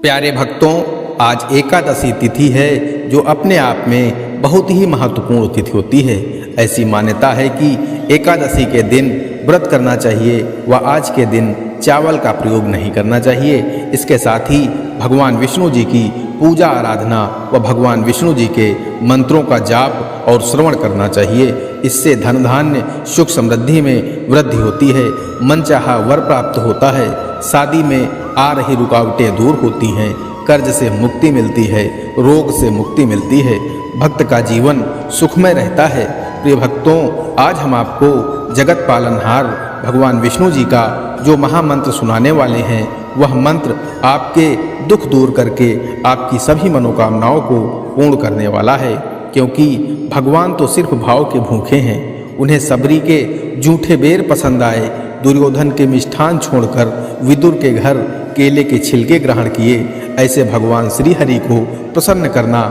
प्यारे भक्तों, आज एकादशी तिथि है जो अपने आप में बहुत ही महत्वपूर्ण तिथि होती है। ऐसी मान्यता है कि एकादशी के दिन व्रत करना चाहिए व आज के दिन चावल का प्रयोग नहीं करना चाहिए। इसके साथ ही भगवान विष्णु जी की पूजा आराधना व भगवान विष्णु जी के मंत्रों का जाप और श्रवण करना चाहिए। इससे धन धान्य सुख समृद्धि में वृद्धि होती है, मनचाहा वर प्राप्त होता है, शादी में आ रही रुकावटें दूर होती हैं, कर्ज से मुक्ति मिलती है, रोग से मुक्ति मिलती है, भक्त का जीवन सुखमय रहता है। प्रिय भक्तों, आज हम आपको जगत पालनहार भगवान विष्णु जी का जो महामंत्र सुनाने वाले हैं, वह मंत्र आपके दुख दूर करके आपकी सभी मनोकामनाओं को पूर्ण करने वाला है। क्योंकि भगवान तो सिर्फ भाव के भूखे हैं। उन्हें सबरी के जूठे बेर पसंद आए, दुर्योधन के मिष्ठान छोड़कर विदुर के घर केले के छिलके ग्रहण किए। ऐसे भगवान श्री हरि को प्रसन्न करना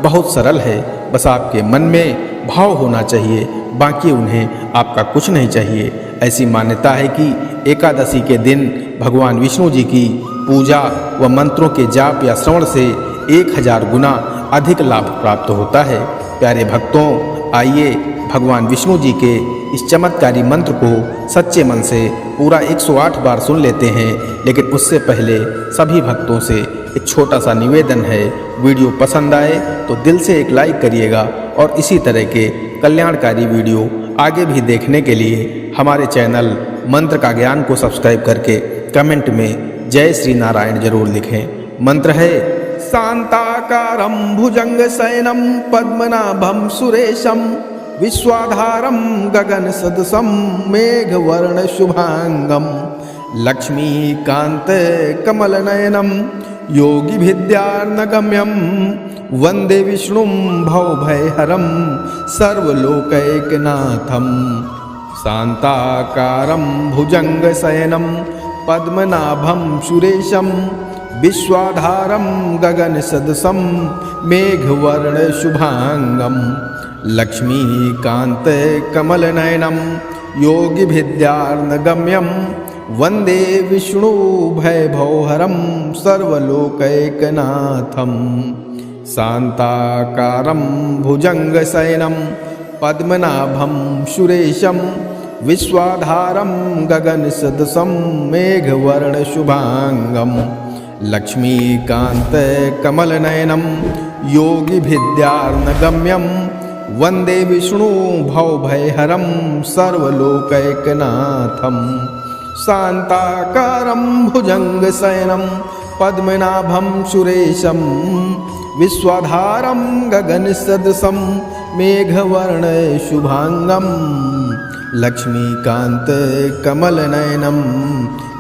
बहुत सरल है। बस आपके मन में भाव होना चाहिए, बाकी उन्हें आपका कुछ नहीं चाहिए। ऐसी मान्यता है कि एकादशी के दिन भगवान विष्णु जी की पूजा व मंत्रों के जाप या श्रवण से 1000 गुना अधिक लाभ प्राप्त होता है। प्यारे भक्तों, आइए भगवान विष्णु जी के इस चमत्कारी मंत्र को सच्चे मन से पूरा 108 बार सुन लेते हैं। लेकिन उससे पहले सभी भक्तों से एक छोटा सा निवेदन है, वीडियो पसंद आए तो दिल से एक लाइक करिएगा और इसी तरह के कल्याणकारी वीडियो आगे भी देखने के लिए हमारे चैनल मंत्र का ज्ञान को सब्सक्राइब करके कमेंट में जय श्री नारायण जरूर लिखें। मंत्र है शांताकारं भुजंग शयनं पद्मनाभं सुरेशं विश्वाधारं गगन सदसं मेघवर्ण शुभांगं लक्ष्मीकांत कमलनयनं योगिभिद्यार्णगम्यं वंदे विष्णुं भवभयहरं सर्वलोकैकनाथं। शांताकारं भुजंगशयनं पद्मनाभं सुरेशं विश्वाधारं गगनसदसं मेघवर्णशुभांगं लक्ष्मीकांत कमलनयनं योगिभिद्यार्णगम्यं वंदे विष्णु भयभवहरं सर्वलोकैकनाथं। शांताकारं भुजंगशयनं पद्मनाभं सुरेशं विश्वाधारं गगनसदसं मेघवर्णशुभांगं लक्ष्मीकांत कमलनयनं योगिभिद्यार्णगम्यं वंदे विष्णु भवभयहरं सर्वलोकैकनाथं। शांताकारं भुजंगशयनं पद्मनाभं सुरेशं विश्वाधारं गगनसदसं मेघवर्णशुभांगं लक्ष्मीकांत कमलनयनं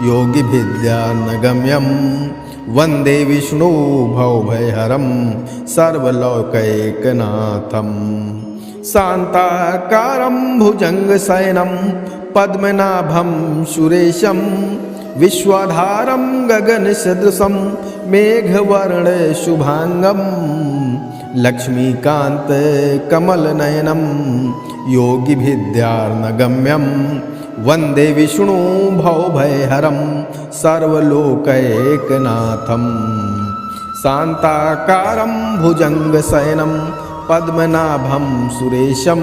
योगिभिद्यार्णगम्यं वंदे विष्णु भवभयहरं सर्वलोकैकनाथं। शांताकारं भुजंगशयनं पद्मनाभं सुरेशं विश्वाधारं गगनसदसं मेघवर्णशुभांगं लक्ष्मीकांत कमलनयनं योगिभिद्यार्णगम्यं वंदे विष्णु भवभयहरं सर्वलोकैकनाथं। शांताकारं भुजंगशयनं पद्मनाभं सुरेशं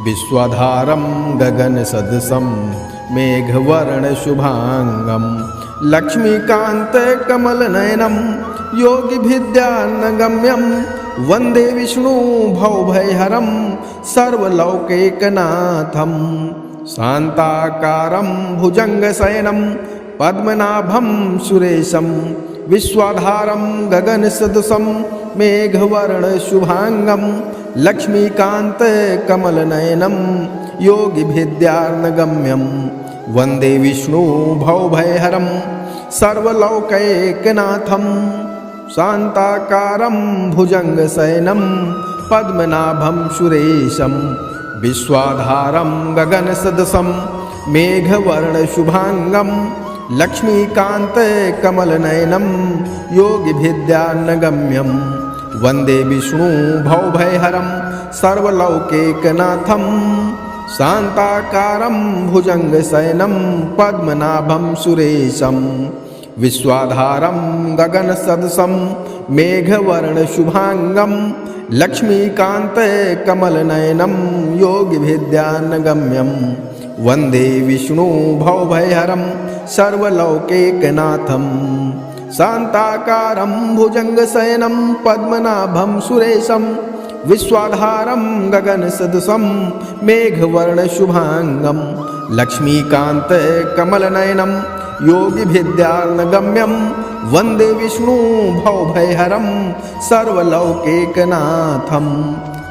विश्वाधारं गगनसदसं मेघवर्णशुभांगं लक्ष्मीकांत कमलनयनं योगिभिद्यार्णगम्यं वंदे विष्णु भवभयहरं सर्वलोकैकनाथं। शांताकारं भुजंगशयनं पद्मनाभं सुरेशं विश्वाधारं गगनसदसं मेघवर्णशुभांगं लक्ष्मीकांत कमलनयनं योगिभिद्यार्णगम्यं वंदे विष्णु भवभयहरं सर्वलोकैकनाथं। शांताकारं भुजंगशयनं पद्मनाभं सुरेशं विश्वाधारं गगनसदसं मेघवर्णशुभांगं लक्ष्मीकांत कमलनयनं योगिभिद्यार्णगम्यं वंदे विष्णु भवभयहरं सर्वलोकैकनाथं। शांताकारं भुजंगशयनं पद्मनाभं सुरेशं विश्वाधारं गगनसदृशं मेघवर्णशुभांगं लक्ष्मीकान्तकमलनयनं योगिभिद्यानगम्यं वन्दे विष्णु भवभयहरं सर्वलौकिकनाथं शान्ताकारं भुजङ्गशयनं पद्मनाभं सुरेशं विश्वाधारं गगनसदृशं मेघवर्णशुभांगं लक्ष्मीकान्तकमलनयनं योगिभिद्यानगम्यं वन्दे विष्णु भवभयहरं सर्वलौकिकनाथं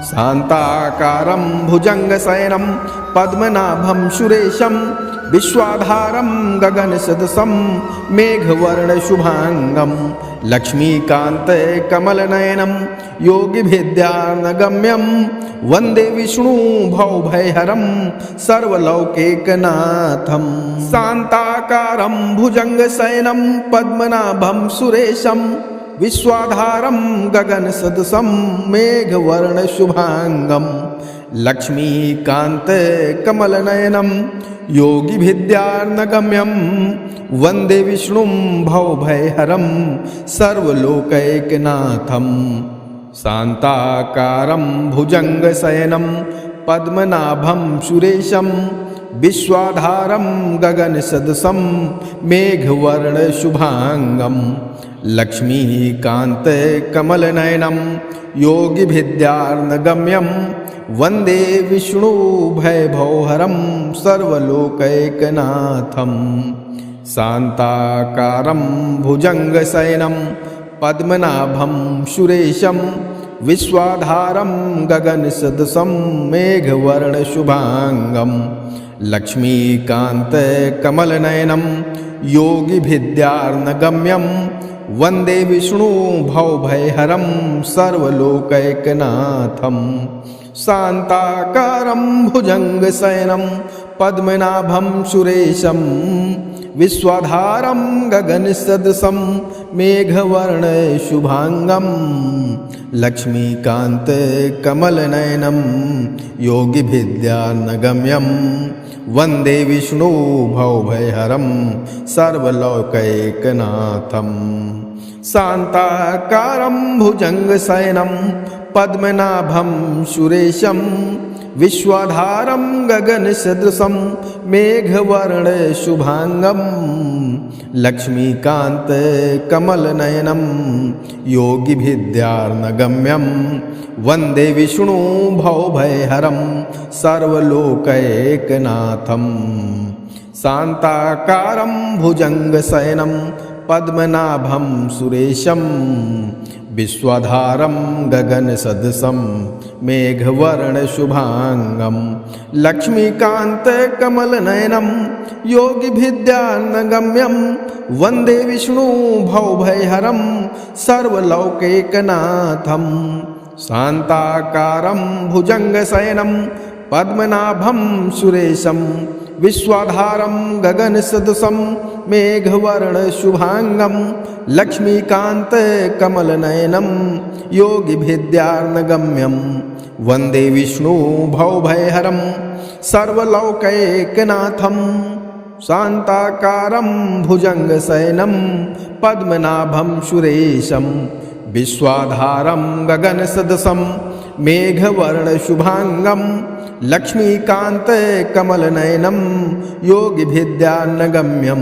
शान्ताकारं भुजङ्गशयनं पद्मनाभं सुरेशं विश्वाधारं गगनसदृशं मेघवर्णशुभांगं लक्ष्मीकान्तकमलनयनं योगिभिद्यानगम्यं वन्दे विष्णु भवभयहरं सर्वलौकिकनाथं शान्ताकारं भुजङ्गशयनं पद्मनाभं सुरेशं विश्वाधारं गगनसदृशं मेघवर्णशुभांगं लक्ष्मीकान्तकमलनयनं योगिभिद्यानगम्यं वन्दे विष्णुं भवभयहरं सर्वलोकैकनाथं शान्ताकारं भुजङ्गशयनं पद्मनाभं सुरेशं विश्वाधारं गगनसदृशं मेघवर्णशुभांगं लक्ष्मीकान्तकमलनयनं योगिभिद्यानगम्यं वन्दे विष्णु भवभयहरं सर्वलोकैकनाथं शान्ताकारं भुजङ्गशयनं पद्मनाभं सुरेशं विश्वाधारं गगनसदृशं मेघवर्णशुभांगं लक्ष्मीकान्तकमलनयनं योगिभिद्यानगम्यं वन्दे विष्णु भवभयहरं सर्वलोकैकनाथं शान्ताकारं भुजङ्गशयनं पद्मनाभं सुरेशं विश्वाधारं गगनसदृशं मेघवर्णशुभांगं लक्ष्मीकान्तकमलनयनं योगिभिद्यानगम्यं वन्दे विष्णु भवभयहरं सर्वलोकैकनाथं शान्ताकारं भुजङ्गशयनं पद्मनाभं सुरेशं विश्वाधारं गगनसदृशं मेघवर्णशुभांगं लक्ष्मीकान्तकमलनयनं योगिभिद्यानगम्यं वन्दे विष्णु भवभयहरं सर्वलोकैकनाथं शान्ताकारं भुजङ्गशयनं पद्मनाभं सुरेशं विश्वाधारं गगनसदृशं मेघवर्णशुभांगं लक्ष्मीकान्तकमलनयनं योगिभिद्यानगम्यं वन्दे विष्णु भवभयहरं सर्वलौकिकनाथं शान्ताकारं भुजङ्गशयनं पद्मनाभं सुरेशं विश्वाधारं गगनसदृशं मेघवर्णशुभांगं लक्ष्मीकान्तकमलनयनं योगिभिद्यानगम्यं वन्दे विष्णु भवभयहरं सर्वलौकैकनाथं शान्ताकारं भुजङ्गशयनं पद्मनाभं सुरेशं विश्वाधारं गगनसदृशं मेघवर्णशुभांगं लक्ष्मीकान्तकमलनयनं योगिभिद्यानगम्यं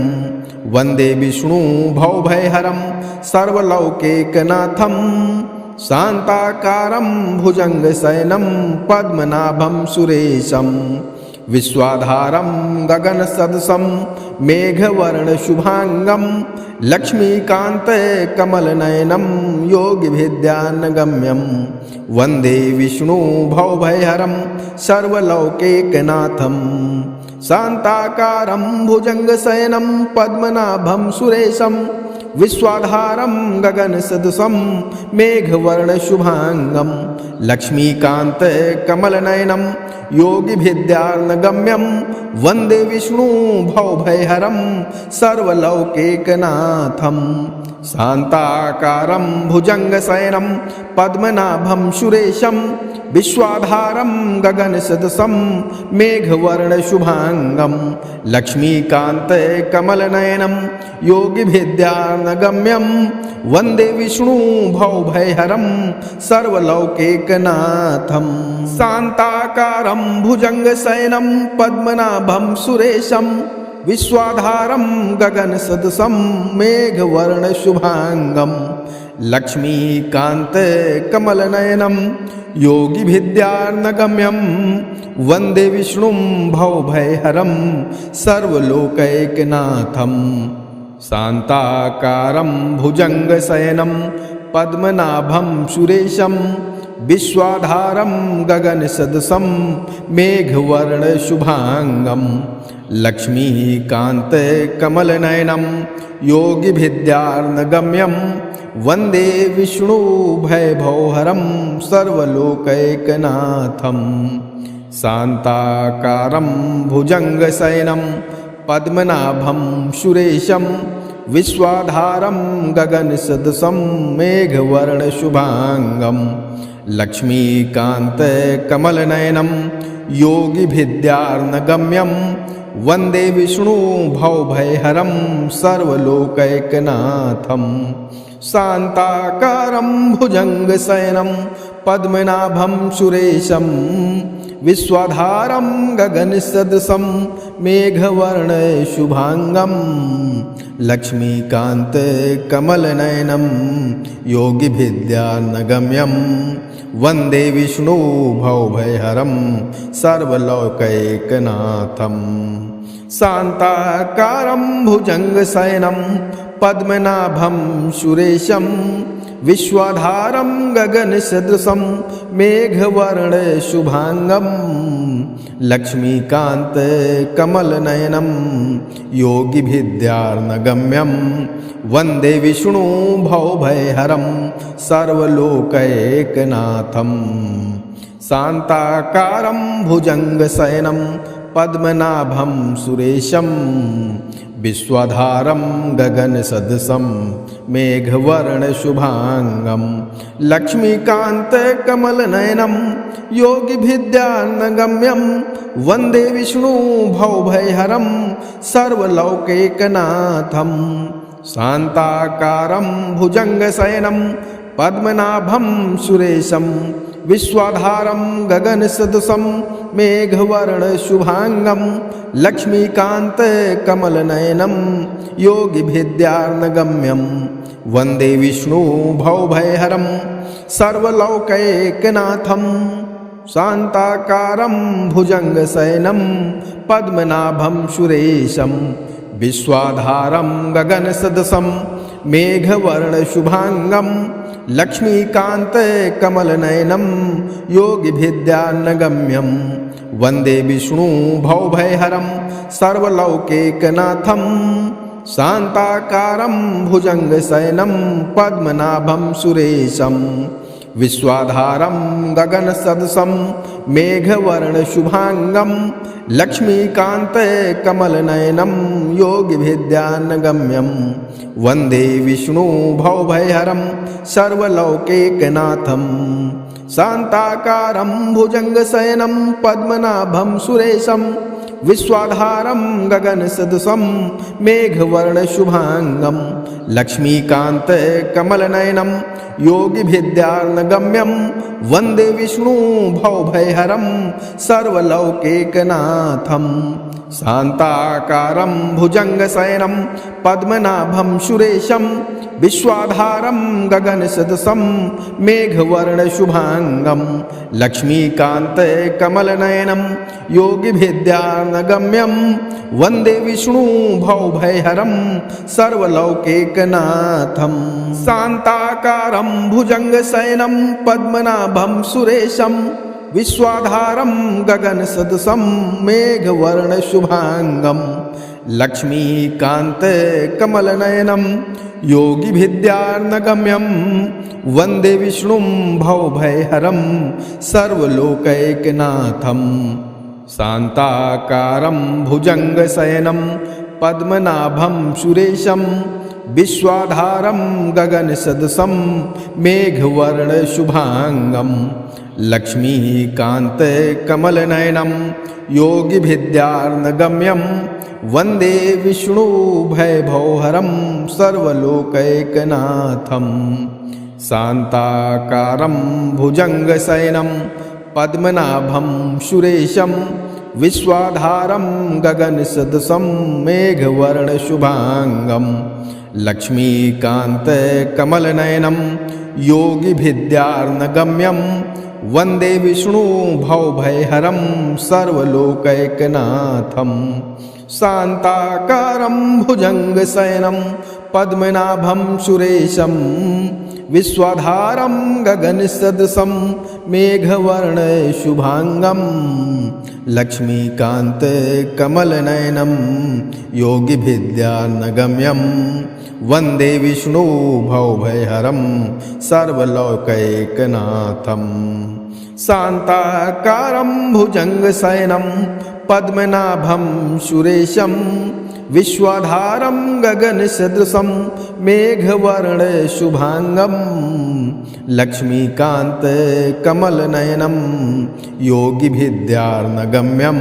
वन्दे विष्णु भवभयहरं सर्वलौकिकनाथं शान्ताकारं भुजङ्गशयनं पद्मनाभं सुरेशं विश्वाधारं गगनसदृशं मेघवर्णशुभांगं लक्ष्मीकान्तकमलनयनं योगिभिद्यानगम्यं वन्दे विष्णु भवभयहरं सर्वलौकिकनाथं शान्ताकारं भुजङ्गशयनं पद्मनाभं सुरेशं विश्वाधारं गगनसदृशं मेघवर्णशुभांगं लक्ष्मीकान्तकमलनयनं योगिभिद्यानगम्यं वन्दे विष्णु भवभयहरं सर्वलौकिकनाथं शान्ताकारं भुजङ्गशयनं पद्मनाभं सुरेशं विश्वाधारं गगनसदृशं मेघवर्णशुभाङ्गं लक्ष्मीकान्तकमलनयनं योगिभिद्यानगम्यं वन्दे विष्णु भवभयहरं सर्वलौकिकनाथं शान्ताकारं भुजङ्गशयनं पद्मनाभं सुरेशं विश्वाधारं गगनसदृशं मेघवर्णशुभाङ्गं लक्ष्मीकान्तकमलनयनं योगिभिद्यार्नगम्यं वन्दे विष्णुं भवभयहरं सर्वलोकैकनाथं शान्ताकारं भुजङ्गशयनं पद्मनाभं सुरेशं विश्वाधारं गगनसदृशं मेघवर्णशुभाङ्गं लक्ष्मीकान्तकमलनयनं योगिभिद्यार्नगम्यं वन्दे विष्णु भयभवहरं सर्वलोकैकनाथं शान्ताकारं भुजङ्गशयनं पद्मनाभं सुरेशं विश्वाधारं गगनसदृशं मेघवर्णशुभाङ्गं लक्ष्मीकान्तकमलनयनं योगिभिद्यार्नगम्यं वन्दे विष्णु भवभयहरं सर्वलोकैकनाथं शान्ताकारं भुजङ्गशयनं पद्मनाभं सुरेशं विश्वाधारं गगनसदृशं मेघवर्णशुभाङ्गं लक्ष्मीकान्तकमलनयनं योगिभिद्यानगम्यं वन्दे विष्णु भवभयहरं सर्वलोकैकनाथं शान्ताकारं भुजङ्गशयनं पद्मनाभं सुरेशं विश्वाधारं गगनसदृशं मेघवर्णशुभाङ्गं लक्ष्मीकान्तकमलनयनं योगिभिद्यार्नगम्यं वन्दे विष्णु भवभयहरं सर्वलोकैकनाथं शान्ताकारं भुजङ्गशयनं पद्मनाभं सुरेशं विश्वाधारं गगनसदृशं मेघवर्णशुभाङ्गं लक्ष्मीकान्तकमलनयनं योगिभिद्यानगम्यं वन्दे विष्णु भवभयहरं सर्वलौकिकनाथं शान्ताकारं भुजङ्गशयनं पद्मनाभं सुरेशं विश्वाधारं गगनसदृशं मेघवर्णशुभाङ्गं लक्ष्मीकान्तकमलनयनं योगिभिद्यार्नगम्यं वन्दे विष्णु भवभयहरं सर्वलौकैकनाथं शान्ताकारं भुजङ्गशयनं पद्मनाभं सुरेशं विश्वाधारं गगनसदृशं मेघवर्णशुभाङ्गं लक्ष्मीकान्तकमलनयनं योगिभिद्यानगम्यं वन्दे विष्णु भवभयहरं सर्वलौकिकनाथं शान्ताकारं भुजङ्गशयनं पद्मनाभं सुरेशं विश्वाधारं गगनसदृशं मेघवर्णशुभाङ्गं लक्ष्मीकान्तकमलनयनं योगिभिद्यानगम्यं वन्दे विष्णु भवभयहरं सर्वलौकिकनाथं शान्ताकारं भुजङ्गशयनं पद्मनाभं सुरेशं विश्वाधारं गगनसदृशं मेघवर्णशुभाङ्गं लक्ष्मीकान्तकमलनयनं योगिभिद्यार्नगम्यं वन्दे विष्णु भवभयहरं सर्वलौकिकनाथं शान्ताकारं भुजङ्गशयनं पद्मनाभं सुरेशं विश्वाधारं गगनसदृशं मेघवर्णशुभाङ्गं लक्ष्मीकान्तकमलनयनं योगिभिद्यानगम्यं वन्दे विष्णु भवभयहरं सर्वलौकिकनाथं शान्ताकारं भुजङ्गशयनं पद्मनाभं सुरेशं विश्वाधारं गगनसदृशं मेघवर्णशुभाङ्गं लक्ष्मीकान्तकमलनयनं योगिभिद्यार्नगम्यं वन्दे विष्णुं भवभयहरं सर्वलोकैकनाथं शान्ताकारं भुजङ्गशयनं पद्मनाभं सुरेशं विश्वाधारं गगनसदृशं मेघवर्णशुभाङ्गं लक्ष्मीकान्तकमलनयनं योगिभिद्यार्णगम्यं वन्दे विष्णुभयभवहरं सर्वलोकैकनाथं। शान्ताकारं भुजङ्गशयनं पद्मनाभं सुरेशं विश्वाधारं गगनसदृशं मेघवर्णशुभाङ्गं। लक्ष्मीकान्तकमलनयनं योगिभिद्यार्णगम्यं वन्दे विष्णुभवभयहरं सर्वलोकैकनाथं। शान्ताकारं भुजङ्गशयनं पद्मनाभं सुरेशं विश्वाधारं गगनसदृशं मेघवर्णशुभाङ्गं। लक्ष्मीकान्तकमलनयनं योगिभिद्यार्णगम्यं वन्दे विष्णुभवभयहरं सर्वलोकैकनाथं। शान्ताकारं भुजङ्गशयनं पद्मनाभं सुरेशं विश्वाधारं गगनसदृशं मेघवर्णशुभाङ्गं। लक्ष्मीकान्तकमलनयनं योगिभिद्यार्णगम्यं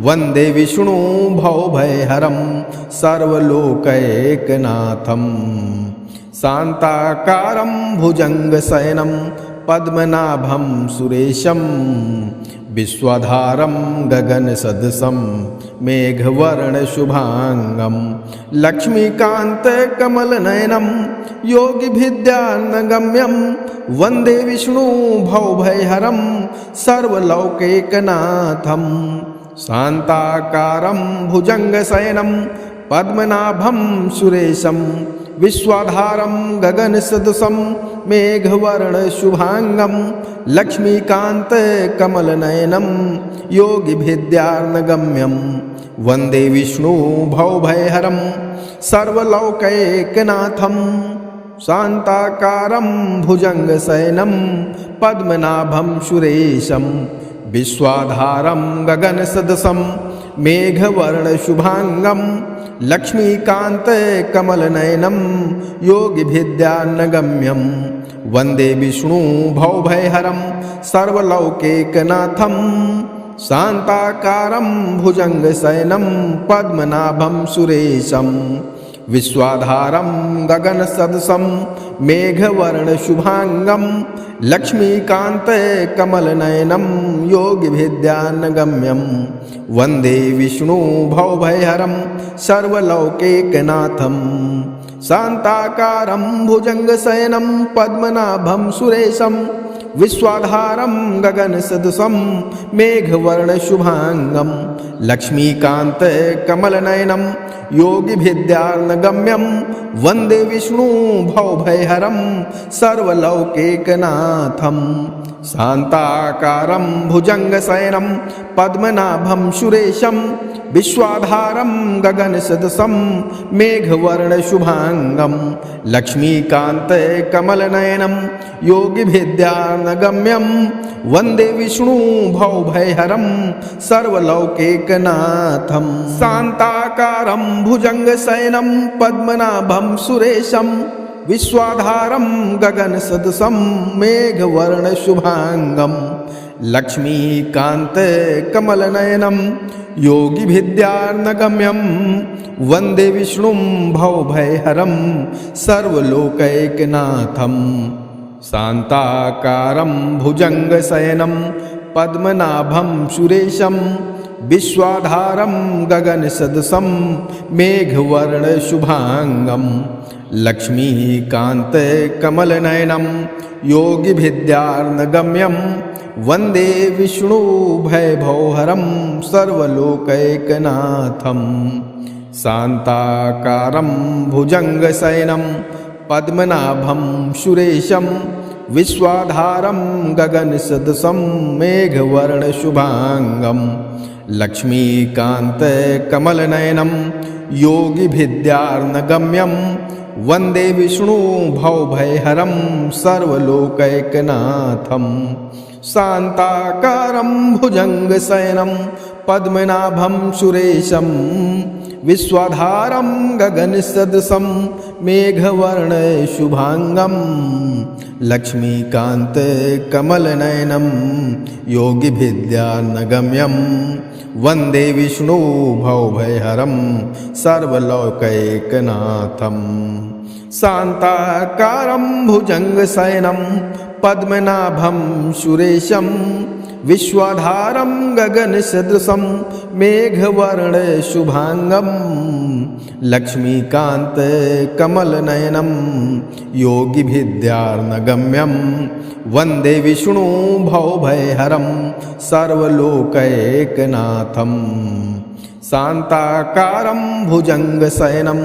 वन्दे विष्णुभवभयहरं सर्वलोकैकनाथं। शान्ताकारं भुजङ्गशयनं पद्मनाभं सुरेशं विश्वाधारं गगनसदृशं मेघवर्णशुभाङ्गं। लक्ष्मीकान्तकमलनयनं योगिभिद्यार्णगम्यं वन्दे विष्णुभवभयहरं सर्वलोकैकनाथं। शान्ताकारं भुजङ्गशयनं पद्मनाभं सुरेशं विश्वाधारं गगनसदृशं मेघवर्णशुभाङ्गं। लक्ष्मीकान्तकमलनयनं योगिभिद्यार्णगम्यं वन्दे विष्णुभवभयहरं सर्वलोकैकनाथं। शान्ताकारं भुजङ्गशयनं पद्मनाभं सुरेशं विश्वाधारं गगनसदृशं मेघवर्णशुभाङ्गं। लक्ष्मीकान्तकमलनयनं योगिभिद्यार्णगम्यं वन्दे विष्णुभवभयहरं सर्वलोकैकनाथं। शान्ताकारं भुजङ्गशयनं पद्मनाभं सुरेशं विश्वाधारं गगनसदृशं मेघवर्णशुभाङ्गं। लक्ष्मीकान्तकमलनयनं योगिभिद्यार्णगम्यं वन्दे विष्णुभवभयहरं सर्वलोकैकनाथं। शान्ताकारं भुजङ्गशयनं पद्मनाभं सुरेशं विश्वाधारं गगनसदृशं मेघवर्णशुभाङ्गं। लक्ष्मीकान्तकमलनयनं योगिभिद्यार्णगम्यं वन्दे विष्णुभवभयहरं सर्वलोकैकनाथं। शान्ताकारं भुजङ्गशयनं पद्मनाभं सुरेशं विश्वाधारं गगनसदृशं मेघवर्णशुभाङ्गं। लक्ष्मीकान्तकमलनयनं योगिभिद्यार्णगम्यं वन्दे विष्णुभवभयहरं सर्वलोकैकनाथं। शान्ताकारं भुजङ्गशयनं पद्मनाभं सुरेशं विश्वाधारं गगनसदृशं मेघवर्णशुभाङ्गं। लक्ष्मीकान्तकमलनयनं योगिभिद्यार्णगम्यं वन्दे विष्णुभवभयहरं सर्वलोकैकनाथं। शान्ताकारं भुजङ्गशयनं पद्मनाभं सुरेशं विश्वाधारं गगनसदृशं मेघवर्णशुभाङ्गं। लक्ष्मीकान्तकमलनयनं योगिभिद्यार्णगम्यं वन्दे विष्णुभयभवहरं सर्वलोकैकनाथं। शान्ताकारं भुजङ्गशयनं पद्मनाभं सुरेशं विश्वाधारं गगनसदृशं मेघवर्णशुभाङ्गं। लक्ष्मीकान्तकमलनयनं योगिभिद्यार्णगम्यं वन्दे विष्णुभवभयहरं सर्वलोकैकनाथं। शान्ताकारं भुजङ्गशयनं पद्मनाभं सुरेशं विश्वाधारं गगनसदृशं मेघवर्णं शुभांगं लक्ष्मीकान्तं योगिभिद्यानगम्यं वन्दे विष्णु भवभयहरं सर्वलोकैकनाथं शान्ताकारं भुजङ्गशयनं पद्मनाभं सुरेशं विश्वाधारं गगनसदृशं मेघवर्णं शुभांगं लक्ष्मीकान्तं योगिभिद्यानगम्यं वन्दे विष्णु भवभयहरं सर्वलोकैकनाथं शान्ताकारं भुजङ्गशयनं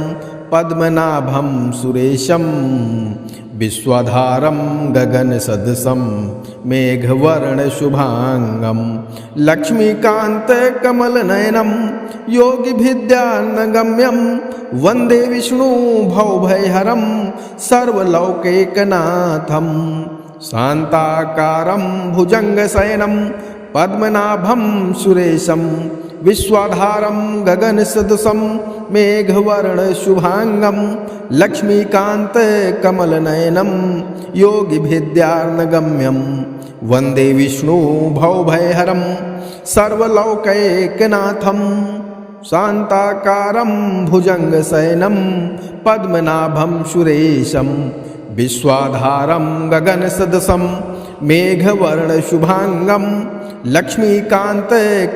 पद्मनाभं सुरेशं विश्वाधारं गगनसदृशं मेघवर्णशुभांगं लक्ष्मीकान्तं योगिभिद्यानगम्यं वन्दे विष्णु भवभयहरं सर्वलोकैकनाथं शान्ताकारं भुजङ्गशयनं पद्मनाभं सुरेशं विश्वाधारं गगनसदृशं मेघवर्णशुभांगं लक्ष्मीकान्तं योगिभिद्यानगम्यं वन्दे विष्णु भवभयहरं सर्वलोकैकनाथं शान्ताकारं भुजङ्गशयनं पद्मनाभं सुरेशं विश्वाधारं गगनसदृशं मेघवर्णशुभांगं लक्ष्मीकान्तं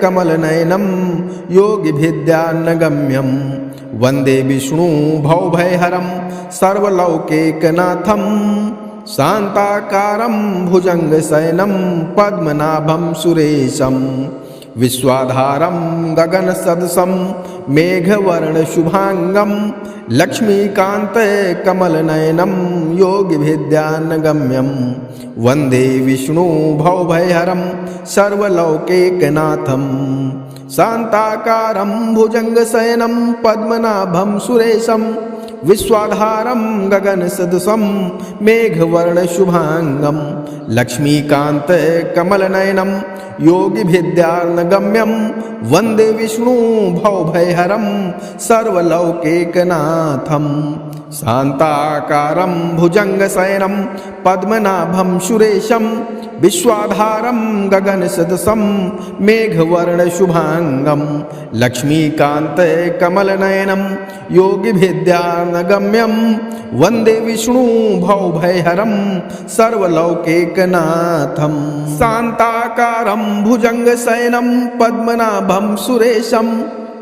योगिभिद्यानगम्यं वन्दे विष्णु भवभयहरं सर्वलोकैकनाथं शान्ताकारं भुजङ्गशयनं पद्मनाभं सुरेशं विश्वाधारं गगनसदृशं मेघवर्णशुभांगं लक्ष्मीकान्तं योगिभिद्यानगम्यं वन्दे विष्णु भवभयहरं सर्वलोकैकनाथं शान्ताकारं भुजङ्गशयनं पद्मनाभं सुरेशं विश्वाधारं गगनसदृशं मेघवर्णशुभांगं लक्ष्मीकान्तं योगिभिद्यानगम्यं वन्दे विष्णु भवभयहरं सर्वलोकैकनाथं शान्ताकारं भुजङ्गशयनं पद्मनाभं सुरेशं विश्वाधारं गगनसदृशं मेघवर्णशुभांगं लक्ष्मीकान्तं योगिभिद्यानगम्यं वन्दे विष्णु भवभयहरं सर्वलोकैकनाथं शान्ताकारं भुजङ्गशयनं पद्मनाभं सुरेशं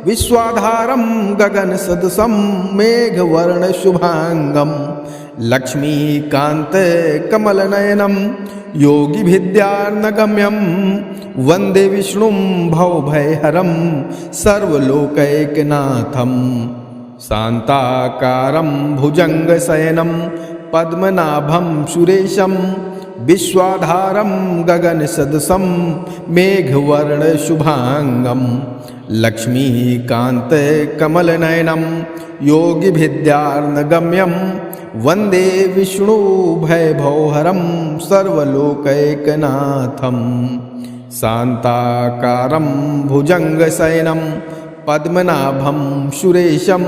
विश्वाधारं गगनसदृशं मेघवर्णशुभांगं लक्ष्मीकान्तं योगिभिद्यानगम्यं वन्दे विष्णु भवभयहरं सर्वलोकैकनाथं शान्ताकारं भुजङ्गशयनं पद्मनाभं सुरेशं विश्वाधारं गगनसदृशं मेघवर्णशुभांगं लक्ष्मीकान्तं योगिभिद्यानगम्यं वन्दे विष्णु भवभयहरं सर्वलोकैकनाथं शान्ताकारं भुजङ्गशयनं पद्मनाभं सुरेशं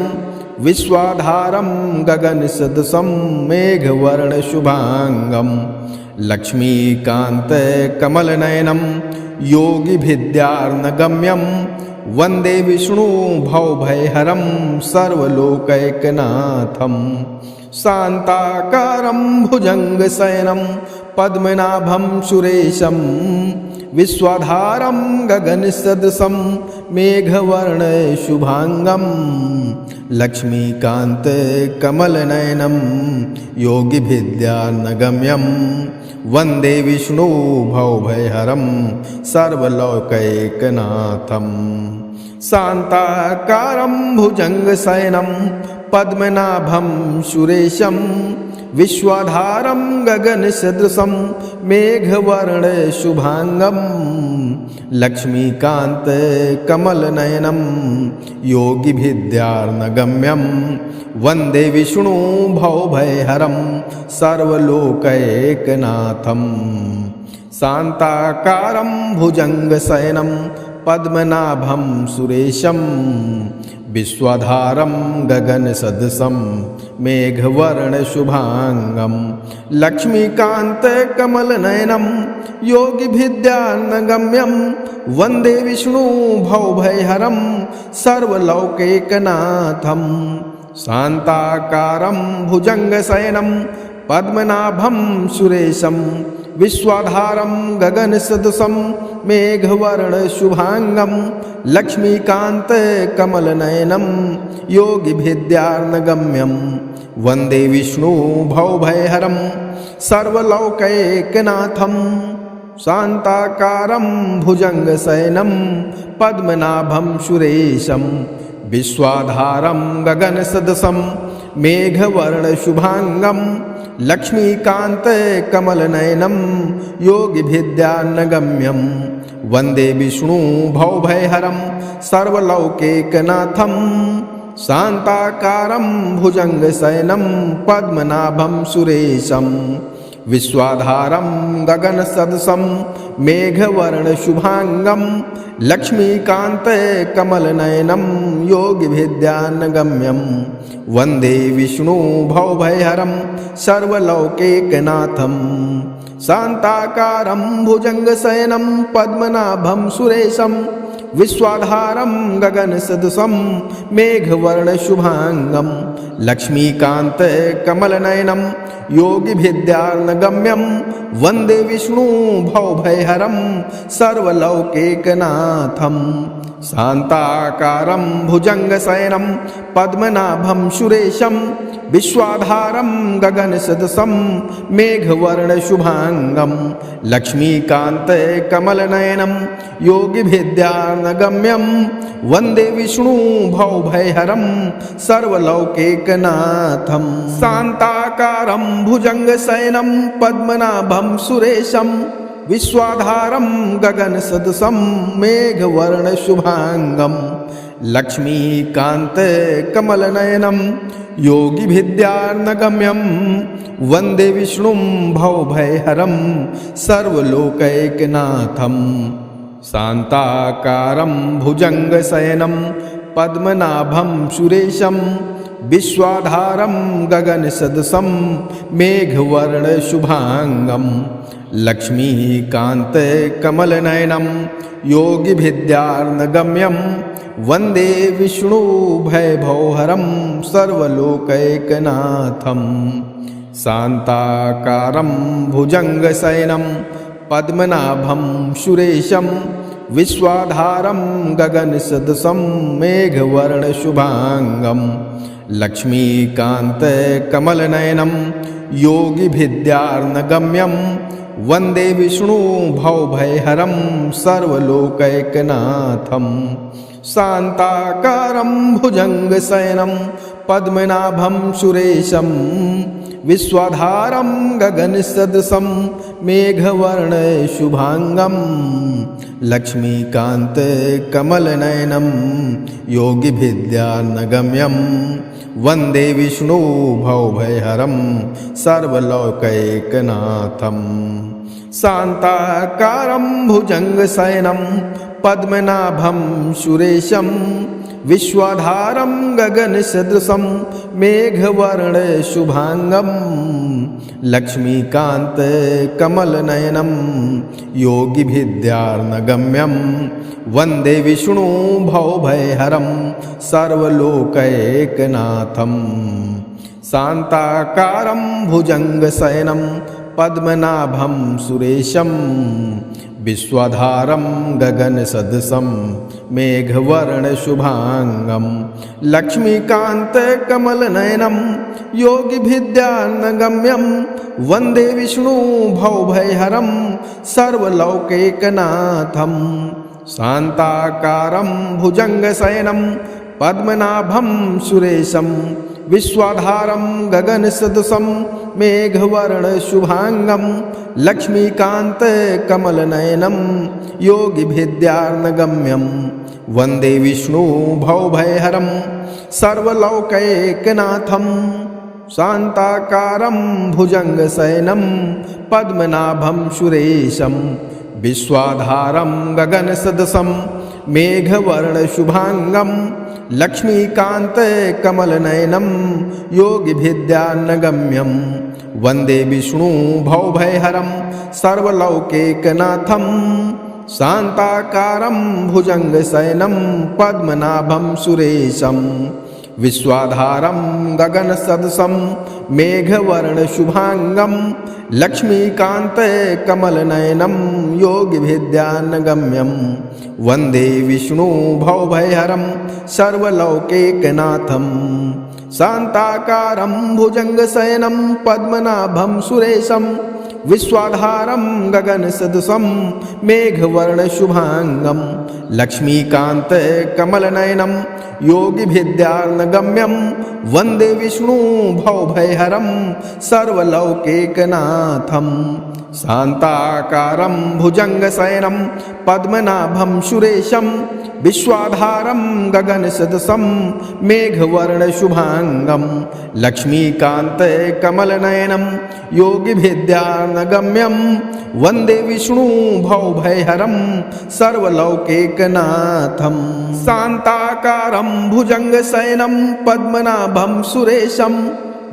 विश्वाधारं गगनसदृशं मेघवर्णशुभांगं लक्ष्मीकान्तं योगिभिद्यानगम्यं वन्दे विष्णु भवभयहरं सर्वलोकैकनाथं शान्ताकारं भुजङ्गशयनं पद्मनाभं सुरेशं विश्वाधारं गगनसदृशं मेघवर्णशुभांगं लक्ष्मीकान्तं योगिभिद्यानगम्यं वन्दे विष्णु भवभयहरं सर्वलोकैकनाथं शान्ताकारं भुजङ्गशयनं पद्मनाभं सुरेशं विश्वाधारं गगनसदृशं मेघवर्णशुभांगं लक्ष्मीकान्तं योगिभिद्यानगम्यं वन्दे विष्णु भवभयहरं सर्वलोकैकनाथं शान्ताकारं भुजङ्गशयनं पद्मनाभं सुरेशं विश्वाधारं गगनसदृशं मेघवर्णशुभांगं लक्ष्मीकान्तकमलनयनं योगिभिद्यानगम्यं वन्दे विष्णुभवभयहरं सर्वलौकैकनाथं शान्ताकारं भुजङ्गशयनं पद्मनाभं सुरेशं विश्वाधारं गगनसदृशं मेघवर्णशुभांगं लक्ष्मीकान्तकमलनयनं योगिभिद्यार्नगम्यं वन्दे विष्णुभवभयहरं सर्वलौकैकनाथं शान्ताकारं भुजङ्गशयनं पद्मनाभं सुरेशं विश्वाधारं गगनसदृशं मेघवर्णशुभांगं लक्ष्मीकान्तकमलनयनं योगिभिद्यानगम्यं वन्दे विष्णुभवभयहरं सर्वलौकैकनाथं शान्ताकारं भुजङ्गशयनं पद्मनाभं सुरेशं विश्वाधारं गगनसदृशं मेघवर्णशुभांगं लक्ष्मीकान्तकमलनयनं योगिभिद्यानगम्यं वन्दे विष्णुभवभयहरं सर्वलौकैकनाथं शान्ताकारं भुजङ्गशयनं पद्मनाभं सुरेशं विश्वाधारं गगनसदृशं मेघवर्णशुभांगं लक्ष्मीकान्तकमलनयनं योगिभिद्यानगम्यं वन्दे विष्णुभवभयहरं सर्वलौकैकनाथं शान्ताकारं भुजङ्गशयनं पद्मनाभं सुरेशं विश्वाधारं गगनसदृशं मेघवर्णशुभांगं लक्ष्मीकान्तकमलनयनं योगिभिद्यानगम्यं वन्दे विष्णुभवभयहरं सर्वलौकैकनाथं शान्ताकारं भुजङ्गशयनं पद्मनाभं सुरेशं विश्वाधारं गगनसदृशं मेघवर्णशुभांगं लक्ष्मीकान्तकमलनयनं योगिभिद्यार्नगम्यं वन्दे विष्णुं भवभयहरं सर्वलोकैकनाथं शान्ताकारं भुजङ्गशयनं पद्मनाभं सुरेशं विश्वाधारं गगनसदृशं मेघवर्णशुभांगं लक्ष्मीकान्तकमलनयनं योगिभिद्यार्नगम्यं वन्दे विष्णुभवभयहरं सर्वलोकैकनाथं शान्ताकारं भुजङ्गशयनं पद्मनाभं सुरेशं विश्वाधारं गगनसदृशं मेघवर्णशुभांगं लक्ष्मीकान्तकमलनयनं योगिभिद्यार्नगम्यं वन्दे विष्णुभवभयहरं सर्वलोकैकनाथं शान्ताकारं भुजङ्गशयनं पद्मनाभं सुरेशं विश्वाधारं गगनसदृशं मेघवर्णशुभांगं लक्ष्मीकान्तकमलनयनं योगिभिद्यानगम्यं वन्दे विष्णुभवभयहरं सर्वलोकैकनाथं शान्ताकारं भुजङ्गशयनं पद्मनाभं सुरेशं विश्वाधारं गगनसदृशं मेघवर्णशुभांगं लक्ष्मीकान्तकमलनयनं योगिभिद्यार्नगम्यं वन्दे विष्णुभवभयहरं सर्वलोकैकनाथं शान्ताकारं भुजङ्गशयनं पद्मनाभं सुरेशं विश्वाधारं गगनसदृशं मेघवर्णशुभांगं लक्ष्मीकान्तकमलनयनं योगिभिद्यानगम्यं वन्दे विष्णुभवभयहरं सर्वलौकैकनाथं शान्ताकारं भुजङ्गशयनं पद्मनाभं सुरेशं विश्वाधारं गगनसदृशं मेघवर्णशुभांगं लक्ष्मीकान्तकमलनयनं योगिभिद्यार्नगम्यं वन्दे विष्णुभवभयहरं सर्वलौकैकनाथं शान्ताकारं भुजङ्गशयनं पद्मनाभं सुरेशं विश्वाधारं गगनसदृशं मेघवर्ण शुभांगम लक्ष्मीकांत कमलनयनम योगिभिद्यानगम्यम वंदे विष्णु भवभयहरम सर्वलौकिकनाथम शांताकारं भुजंगशयनं पद्मनाभं सुरेशं विश्वाधारं गगनसदृशं मेघवर्णशुभांगं लक्ष्मीकान्तकमलनयनं योगिभिद्यानगम्यं वन्दे विष्णु भवभयहरं सर्वलौकिकनाथं शांताकारं भुजंगशयनं पद्मनाभं सुरेशं विश्वाधारं गगनसदृशं मेघवर्णशुभांगं लक्ष्मीकान्तकमलनयनं योगिभिद्यानगम्यं वन्दे विष्णु भवभयहरं सर्वलौकिकनाथं शान्ताकारं भुजंगशयनं पद्मनाभं सुरेशं विश्वाधारं गगनसदृशं मेघवर्णशुभांगं लक्ष्मीकान्तकमलनयनं योगिभिद्यानगम्यं वन्दे विष्णु भवभयहरं सर्वलौकिकनाथं शान्ताकारं भुजंगशयनं पद्मनाभं सुरेशं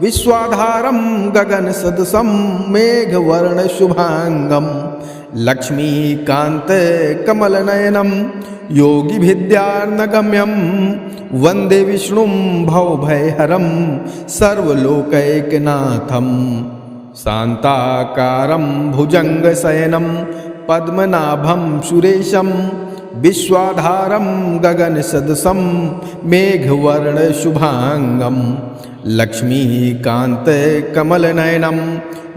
विश्वाधारं गगनसदृशं मेघवर्णशुभांगं लक्ष्मीकान्तकमलनयनं योगिभिद्यानगम्यं वन्दे विष्णुं भवभयहरं सर्वलोकैकनाथं शान्ताकारं भुजंगशयनं पद्मनाभं सुरेशं विश्वाधारं गगनसदृशं मेघवर्णशुभांगं लक्ष्मीकान्तकमलनयनं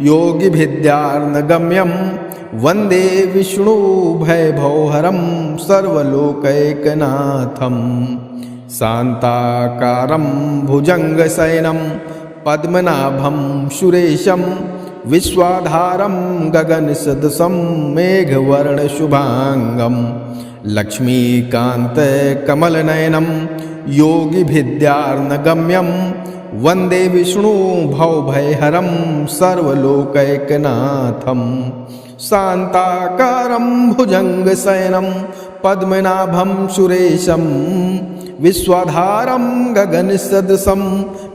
योगिभिद्यानगम्यं वन्दे विष्णु भवभयहरं सर्वलोकैकनाथं शान्ताकारं भुजंगशयनं पद्मनाभं सुरेशं विश्वाधारं गगनसदृशं मेघवर्णशुभांगं लक्ष्मीकान्तकमलनयनं योगिभिद्यानगम्यं वन्दे विष्णु भवभयहरं सर्वलोकैकनाथं शान्ताकारं भुजंगशयनं पद्मनाभं सुरेशं विश्वाधारं गगनसदृशं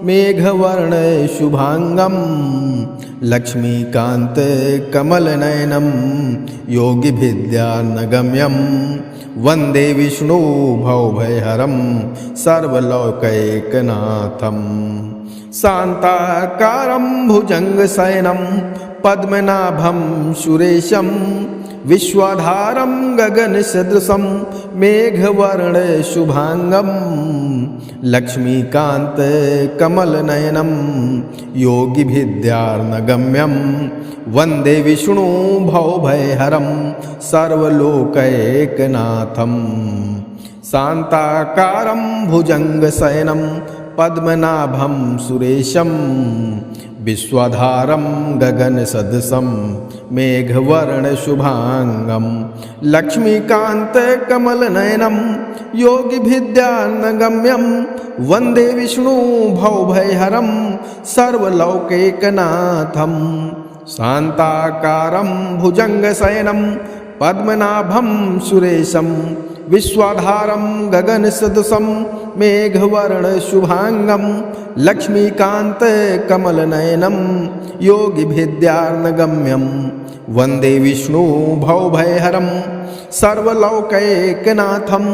मेघवर्णशुभांगं लक्ष्मीकान्तकमलनयनं योगिभिद्यानगम्यं वन्दे विष्णु भवभयहरं सर्वलोकैकनाथं शान्ताकारं भुजंगशयनं पद्मनाभं सुरेशं विश्वाधारं गगनसदृशं मेघवर्णशुभांगं लक्ष्मीकान्तकमलनयनं योगिभिद्यानगम्यं वन्दे विष्णु भवभयहरं सर्वलोकैकनाथं शान्ताकारं भुजंगशयनं पद्मनाभं सुरेशं विश्वाधारं गगनसदृशं मेघवर्णशुभांगं लक्ष्मीकान्तकमलनयनं योगिभिद्यानगम्यं वन्दे विष्णु भवभयहरं सर्वलौकिकनाथं शान्ताकारं भुजंगशयनं पद्मनाभं सुरेशं विश्वाधारं गगनसदृशं मेघवर्णशुभांगं लक्ष्मीकान्तकमलनयनं योगिभिद्यानगम्यं वन्दे विष्णु भवभयहरं सर्वलौकैकनाथं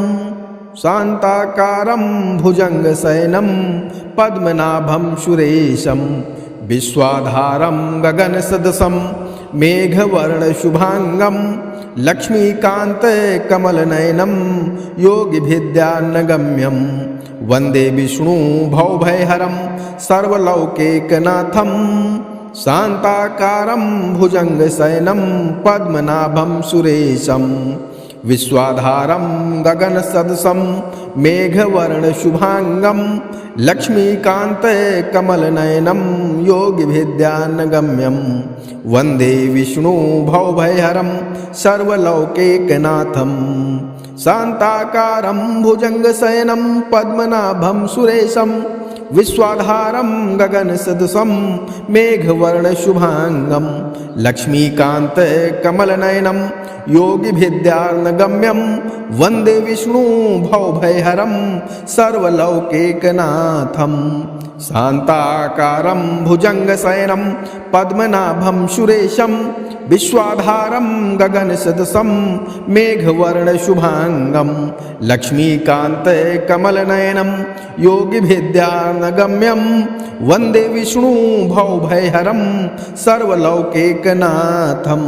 शान्ताकारं भुजंगशयनं पद्मनाभं सुरेशं विश्वाधारं गगनसदृशं मेघवर्णशुभांगं लक्ष्मीकान्तकमलनयनं योगिभिद्यानगम्यं वन्दे विष्णु भवभयहरं सर्वलौकिकनाथं शान्ताकारं भुजंगशयनं पद्मनाभं सुरेशं विश्वाधारं गगनसदृशं मेघवर्णशुभांगं लक्ष्मीकान्तकमलनयनं योगिभिद्यानगम्यं वन्दे विष्णु भवभयहरं सर्वलौकिकनाथं शान्ताकारं भुजंगशयनं पद्मनाभं सुरेशं विश्वाधारं गगनसदृशं मेघवर्णशुभांगं लक्ष्मीकान्तकमलनयनं योगिभिद्यार्णगम्यं वन्दे विष्णु भवभयहरं सर्वलौकिकनाथं शान्ताकारं भुजङ्गशयनं पद्मनाभं सुरेशं विश्वाधारं गगनसदृशं मेघवर्णशुभांगं लक्ष्मीकान्तकमलनयनं योगिभिद्यार्णगम्यं वन्दे विष्णु भवभयहरं सर्वलौकिकनाथं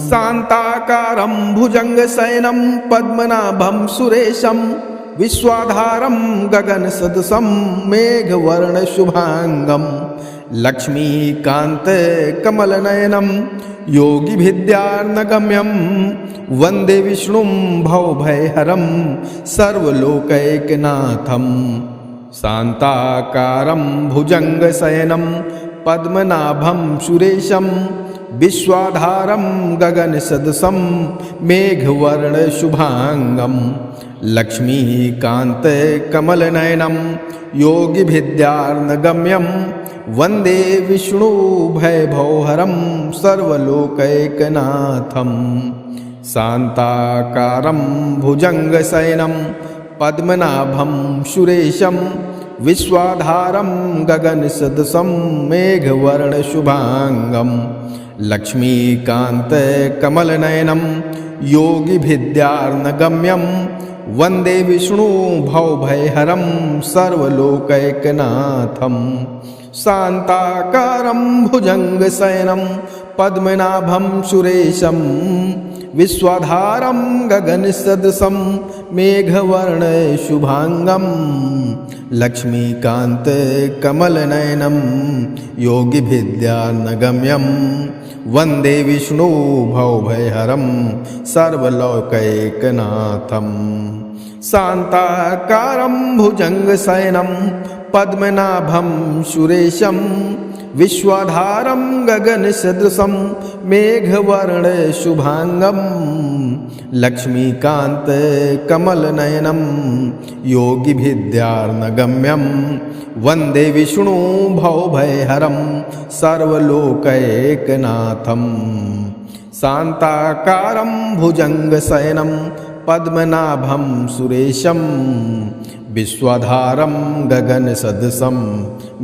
शान्ताकारं भुजङ्गशयनं पद्मनाभं सुरेशं विश्वाधारं गगनसदृशं मेघवर्णशुभांगं लक्ष्मीकान्तकमलनयनं योगिभिद्यार्णगम्यं वन्दे विष्णुं भवभयहरं सर्वलोकैकनाथं शान्ताकारं भुजङ्गशयनं पद्मनाभं सुरेशं विश्वाधारं गगनसदृशं मेघवर्णशुभांगं लक्ष्मीकान्तकमलनयनं योगिभिद्यार्णगम्यं वन्दे विष्णु भयभवहरं सर्वलोकैकनाथं शान्ताकारं भुजङ्गशयनं पद्मनाभं सुरेशं विश्वाधारं गगनसदृशं मेघवर्णशुभांगं लक्ष्मीकान्तकमलनयनं योगिभिद्यार्णगम्यं वन्दे विष्णु भवभयहरं सर्वलोकैकनाथं शान्ताकारं भुजङ्गशयनं पद्मनाभं सुरेशं विश्वाधारं गगनसदृशं मेघवर्णशुभांगं लक्ष्मीकान्तकमलनयनं योगिभिद्यार्णगम्यं वन्दे विष्णु भवभयहरं सर्वलोकैकनाथं शान्ताकारं भुजङ्गशयनं पद्मनाभं सुरेशं विश्वाधारं गगनसदृशं मेघवर्णशुभांगं लक्ष्मीकान्तकमलनयनं योगिभिद्यार्णगम्यं वन्दे विष्णु भवभयहरं सर्वलोकैकनाथं शान्ताकारं भुजङ्गशयनं पद्मनाभं सुरेशं विश्वाधारं गगनसदृशं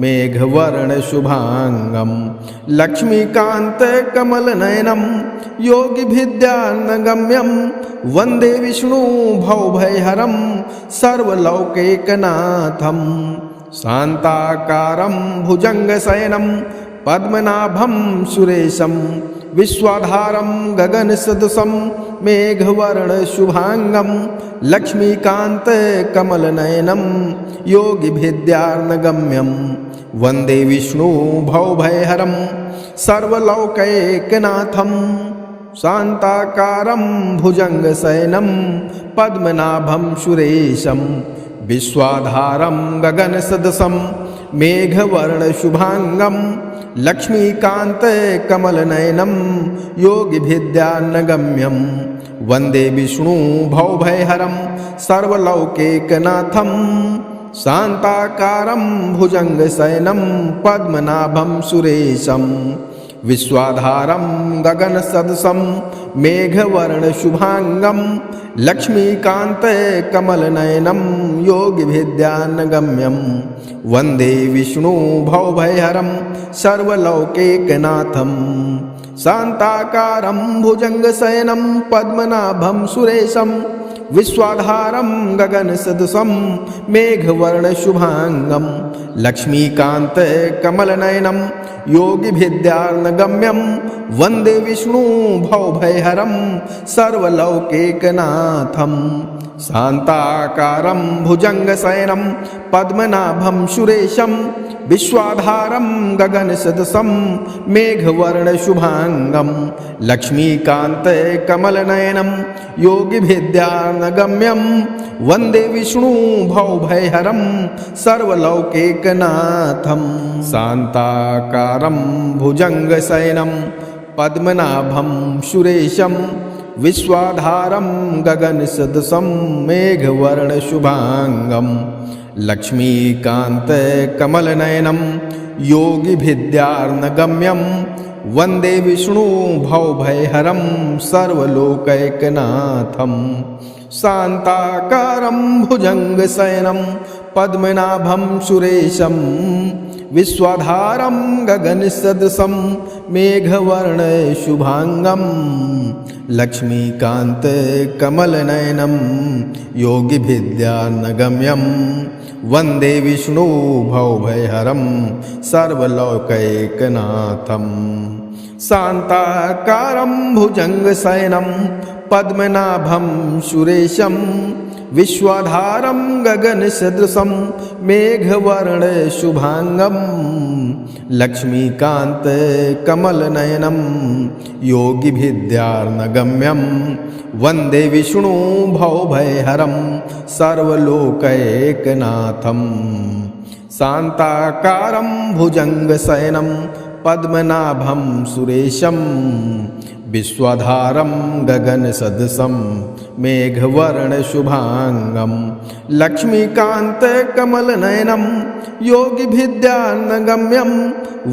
मेघवर्णशुभांगं लक्ष्मीकान्तकमलनयनं योगिभिद्यार्णगम्यं वन्दे विष्णु भवभयहरं सर्वलौकिकनाथं शान्ताकारं भुजङ्गशयनं पद्मनाभं सुरेशं विश्वाधारं गगनसदृशं मेघवर्णशुभांगं लक्ष्मीकान्तकमलनयनं योगिभिद्यार्णगम्यं वन्दे विष्णु भवभयहरं सर्वलौकैकनाथं शान्ताकारं भुजङ्गशयनं पद्मनाभं सुरेशं विश्वाधारं गगनसदृशं मेघवर्णशुभांगं लक्ष्मीकान्तकमलनयनं योगिभिद्यार्णगम्यं वन्दे विष्णु भवभयहरं सर्वलौकिकनाथं शान्ताकारं भुजङ्गशयनं पद्मनाभं सुरेशं विश्वाधारं गगनसदृशं मेघवर्णशुभांगं लक्ष्मीकान्तकमलनयनं योगिभिद्यार्णगम्यं वन्दे विष्णु भवभयहरं सर्वलौकिकनाथं शान्ताकारं भुजङ्गशयनं पद्मनाभं सुरेशं विश्वाधारं गगनसदृशं मेघवर्णशुभांगं लक्ष्मीकान्तकमलनयनं योगिभिद्यार्णगम्यं वन्दे विष्णु भवभयहरं सर्वलौकिकनाथं शान्ताकारं भुजङ्गशयनं पद्मनाभं सुरेशं विश्वाधारं गगनसदृशं मेघवर्णशुभांगं लक्ष्मीकान्तकमलनयनं योगिभिद्यार्णगम्यं वन्दे विष्णु भवभयहरं सर्वलौकिकनाथं शान्ताकारं भुजङ्गशयनं पद्मनाभं सुरेशं विश्वाधारं गगनसदृशं मेघवर्णशुभांगं लक्ष्मीकान्तकमलनयनं योगिभिद्यार्णगम्यं वन्दे विष्णु भवभयहरं सर्वलोकैकनाथं शान्ताकारं भुजङ्गशयनं पद्मनाभं सुरेशं विश्वाधारं गगनसदृशं मेघवर्णशुभांगं लक्ष्मीकान्तकमलनयनं योगिभिद्यार्णगम्यं वन्दे विष्णु भवभयहरं सर्वलोकैकनाथं शान्ताकारं भुजङ्गशयनं पद्मनाभं सुरेशं विश्वाधारं गगनसदृशं मेघवर्णशुभांगं लक्ष्मीकान्तकमलनयनं योगिभिद्यार्णगम्यं वन्दे विष्णु भवभयहरं सर्वलोकैकनाथं शान्ताकारं भुजङ्गशयनं पद्मनाभं सुरेशं विश्वाधारं गगनसदृशं मेघवर्णशुभांगं लक्ष्मीकान्तकमलनयनं योगिभिद्यार्णगम्यं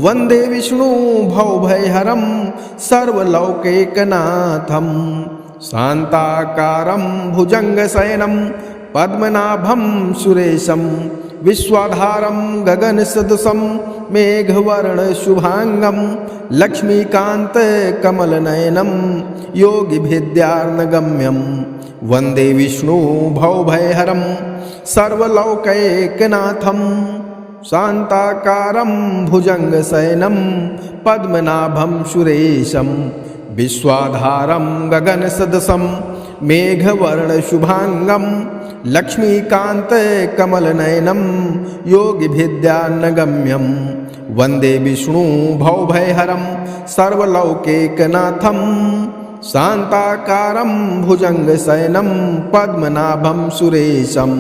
वन्दे विष्णु भवभयहरं सर्वलोकैकनाथं शान्ताकारं भुजङ्गशयनं पद्मनाभं सुरेशं विश्वाधारं गगनसदृशं मेघवर्णशुभांगं लक्ष्मीकान्तकमलनयनं योगिभिद्यार्णगम्यं वन्दे विष्णु भवभयहरं सर्वलोकैकनाथं शान्ताकारं भुजङ्गशयनं पद्मनाभं सुरेशं विश्वाधारं गगनसदृशं मेघवर्णशुभांगं लक्ष्मीकान्तकमलनयनं योगिभिद्यार्णगम्यं वन्दे विष्णु भवभयहरं सर्वलोकैकनाथं शान्ताकारं भुजङ्गशयनं पद्मनाभं सुरेशं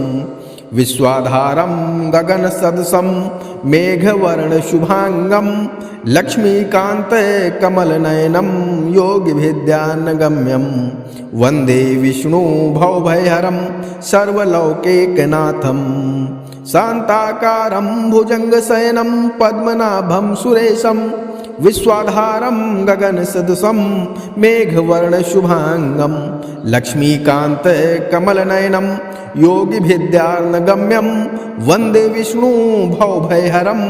विश्वाधारं गगनसदृशं मेघवर्णशुभांगं लक्ष्मीकान्तकमलनयनं योगिभिद्यार्णगम्यं वन्दे विष्णु भवभयहरं सर्वलोकैकनाथं शान्ताकारं भुजङ्गशयनं पद्मनाभं सुरेशं विश्वाधारं गगनसदृशं मेघवर्णशुभांगं लक्ष्मीकान्तकमलनयनं योगिभिद्यार्णगम्यं वन्दे विष्णु भवभयहरं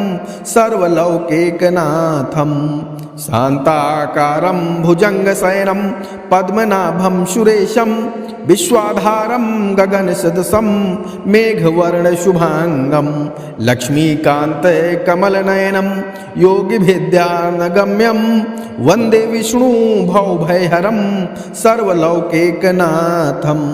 सर्वलोकैकनाथं शान्ताकारं भुजङ्गशयनं पद्मनाभं सुरेशं विश्वाधारं गगनसदृशं मेघवर्णशुभांगं लक्ष्मीकान्तकमलनयनं योगिभिद्यार्णगम्यं वन्दे विष्णु भवभयहरं सर्वलोकैकनाथम्।